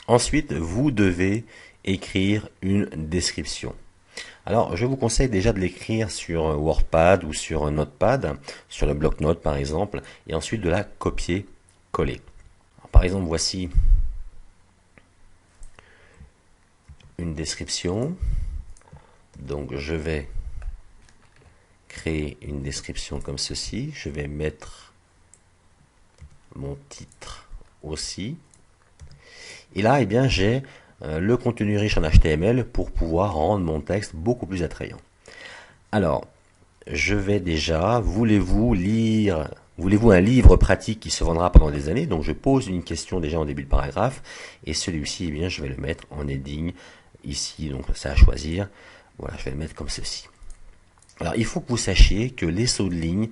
Ensuite, vous devez écrire une description. Alors, je vous conseille déjà de l'écrire sur WordPad ou sur Notepad, sur le bloc-notes par exemple, et ensuite de la copier-coller. Par exemple, voici une description. Donc, je vais créer une description comme ceci. Je vais mettre mon titre aussi. Et là, eh bien, j'ai le contenu riche en HTML pour pouvoir rendre mon texte beaucoup plus attrayant. Alors, je vais déjà, voulez-vous un livre pratique qui se vendra pendant des années? Donc je pose une question déjà en début de paragraphe, et celui-ci, eh bien, je vais le mettre en heading ici, donc c'est à choisir. Voilà, je vais le mettre comme ceci. Alors il faut que vous sachiez que les sauts de ligne,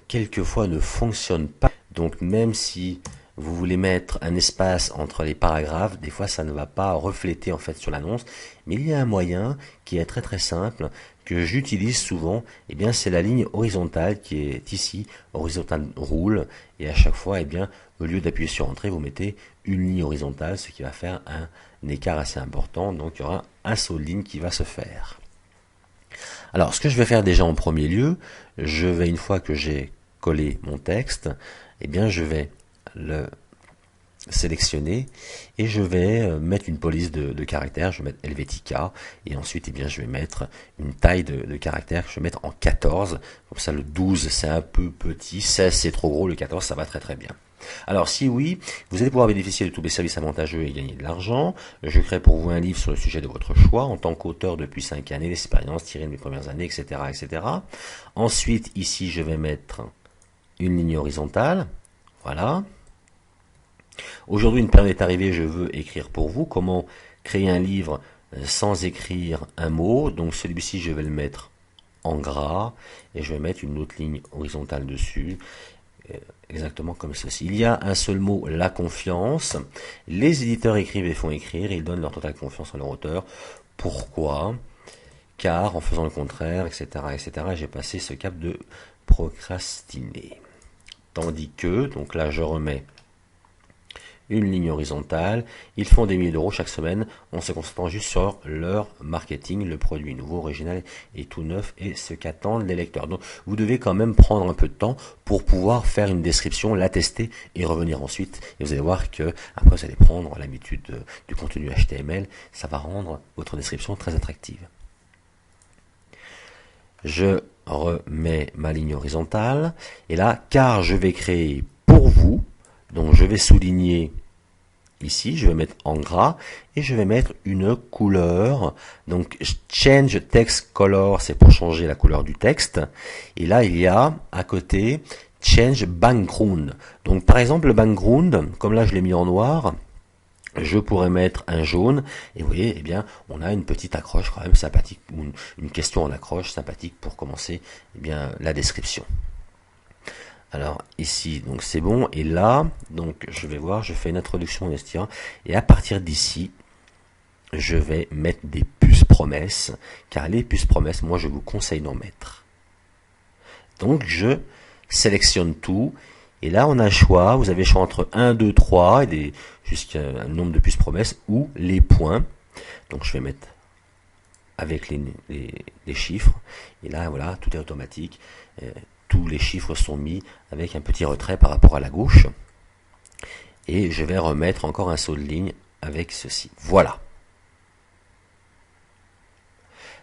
quelquefois, ne fonctionnent pas. Donc même si vous voulez mettre un espace entre les paragraphes, des fois ça ne va pas refléter en fait sur l'annonce, mais il y a un moyen qui est très très simple, que j'utilise souvent, et bien c'est la ligne horizontale qui est ici, horizontale rule, et à chaque fois, eh bien, au lieu d'appuyer sur entrée, vous mettez une ligne horizontale, ce qui va faire un écart assez important, donc il y aura un saut de ligne qui va se faire. Alors, ce que je vais faire déjà en premier lieu, je vais, une fois que j'ai collé mon texte, eh bien, je vais le sélectionner et je vais mettre une police de caractères, je vais mettre Helvetica et ensuite, eh bien, je vais mettre une taille de caractères que je vais mettre en 14, comme ça le 12 c'est un peu petit, 16 c'est trop gros, le 14 ça va très très bien. Alors si oui, vous allez pouvoir bénéficier de tous les services avantageux et gagner de l'argent. Je crée pour vous un livre sur le sujet de votre choix, en tant qu'auteur depuis 5 années, l'expérience tirée de mes premières années, etc., etc. Ensuite, ici, je vais mettre une ligne horizontale. Voilà. Aujourd'hui, une période est arrivée, je veux écrire pour vous. Comment créer un livre sans écrire un mot? Donc celui-ci, je vais le mettre en gras et je vais mettre une autre ligne horizontale dessus, exactement comme ceci. Il y a un seul mot, la confiance. Les éditeurs écrivent et font écrire, ils donnent leur totale confiance en leur auteur. Pourquoi? Car en faisant le contraire, etc., etc., j'ai passé ce cap de procrastiner. Tandis que, donc là je remets une ligne horizontale, ils font des milliers d'euros chaque semaine en se concentrant juste sur leur marketing, le produit nouveau, original et tout neuf et ce qu'attendent les lecteurs. Donc vous devez quand même prendre un peu de temps pour pouvoir faire une description, la tester et revenir ensuite. Et vous allez voir que après vous allez prendre l'habitude du contenu HTML, ça va rendre votre description très attractive. Je remets ma ligne horizontale et là, car je vais créer pour vous, donc je vais souligner ici, je vais mettre en gras et je vais mettre une couleur. Donc change text color, c'est pour changer la couleur du texte. Et là, il y a à côté change background. Donc par exemple, le background, comme là je l'ai mis en noir, je pourrais mettre un jaune, et vous voyez, eh bien, on a une petite accroche quand même sympathique, ou une question en accroche sympathique pour commencer, eh bien, la description. Alors ici, donc c'est bon, et là, donc je vais voir, je fais une introduction au Nestia, et à partir d'ici, je vais mettre des puces promesses, car les puces promesses, moi je vous conseille d'en mettre. Donc je sélectionne tout, et là on a un choix, vous avez le choix entre 1, 2, 3, et jusqu'à un nombre de puces promesses, ou les points. Donc je vais mettre avec les chiffres, et là voilà, tout est automatique. Tous les chiffres sont mis avec un petit retrait par rapport à la gauche. Et je vais remettre encore un saut de ligne avec ceci. Voilà.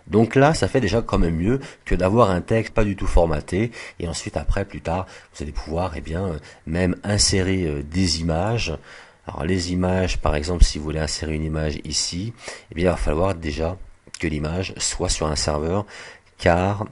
Donc là, ça fait déjà quand même mieux que d'avoir un texte pas du tout formaté. Et ensuite, après, plus tard, vous allez pouvoir, eh bien, même insérer des images. Alors les images, par exemple, si vous voulez insérer une image ici, eh bien, il va falloir déjà que l'image soit sur un serveur, car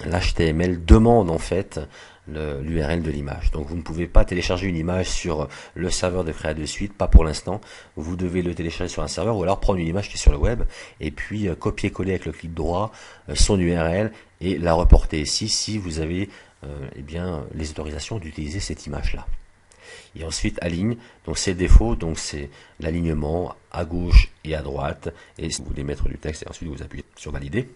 l'HTML demande en fait l'URL de l'image. Donc vous ne pouvez pas télécharger une image sur le serveur de Créa de Suite, pas pour l'instant. Vous devez le télécharger sur un serveur ou alors prendre une image qui est sur le web et puis copier-coller avec le clic droit son URL et la reporter ici si vous avez eh bien, les autorisations d'utiliser cette image-là. Et ensuite aligne, donc c'est le défaut, donc c'est l'alignement à gauche et à droite. Et si vous voulez mettre du texte, et ensuite vous appuyez sur valider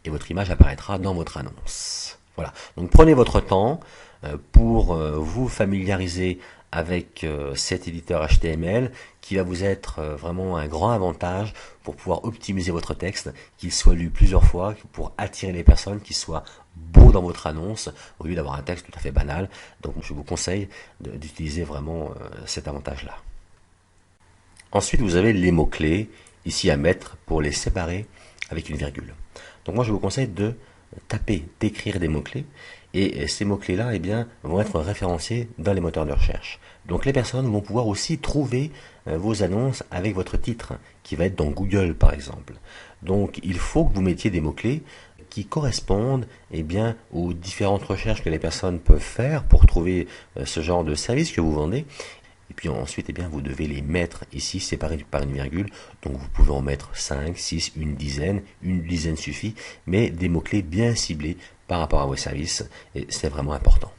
et votre image apparaîtra dans votre annonce. Voilà, donc prenez votre temps pour vous familiariser avec cet éditeur HTML qui va vous être vraiment un grand avantage pour pouvoir optimiser votre texte, qu'il soit lu plusieurs fois, pour attirer les personnes, qu'il soit beau dans votre annonce, au lieu d'avoir un texte tout à fait banal. Donc je vous conseille d'utiliser vraiment cet avantage-là. Ensuite, vous avez les mots-clés ici à mettre pour les séparer avec une virgule. Donc moi, je vous conseille de taper, d'écrire des mots-clés, et ces mots-clés-là, eh bien, vont être référencés dans les moteurs de recherche. Donc les personnes vont pouvoir aussi trouver vos annonces avec votre titre, qui va être dans Google par exemple. Donc il faut que vous mettiez des mots-clés qui correspondent eh bien, aux différentes recherches que les personnes peuvent faire pour trouver ce genre de service que vous vendez. Et puis ensuite, eh bien, vous devez les mettre ici, séparés par une virgule. Donc vous pouvez en mettre 5, 6, une dizaine suffit, mais des mots-clés bien ciblés par rapport à vos services, et c'est vraiment important.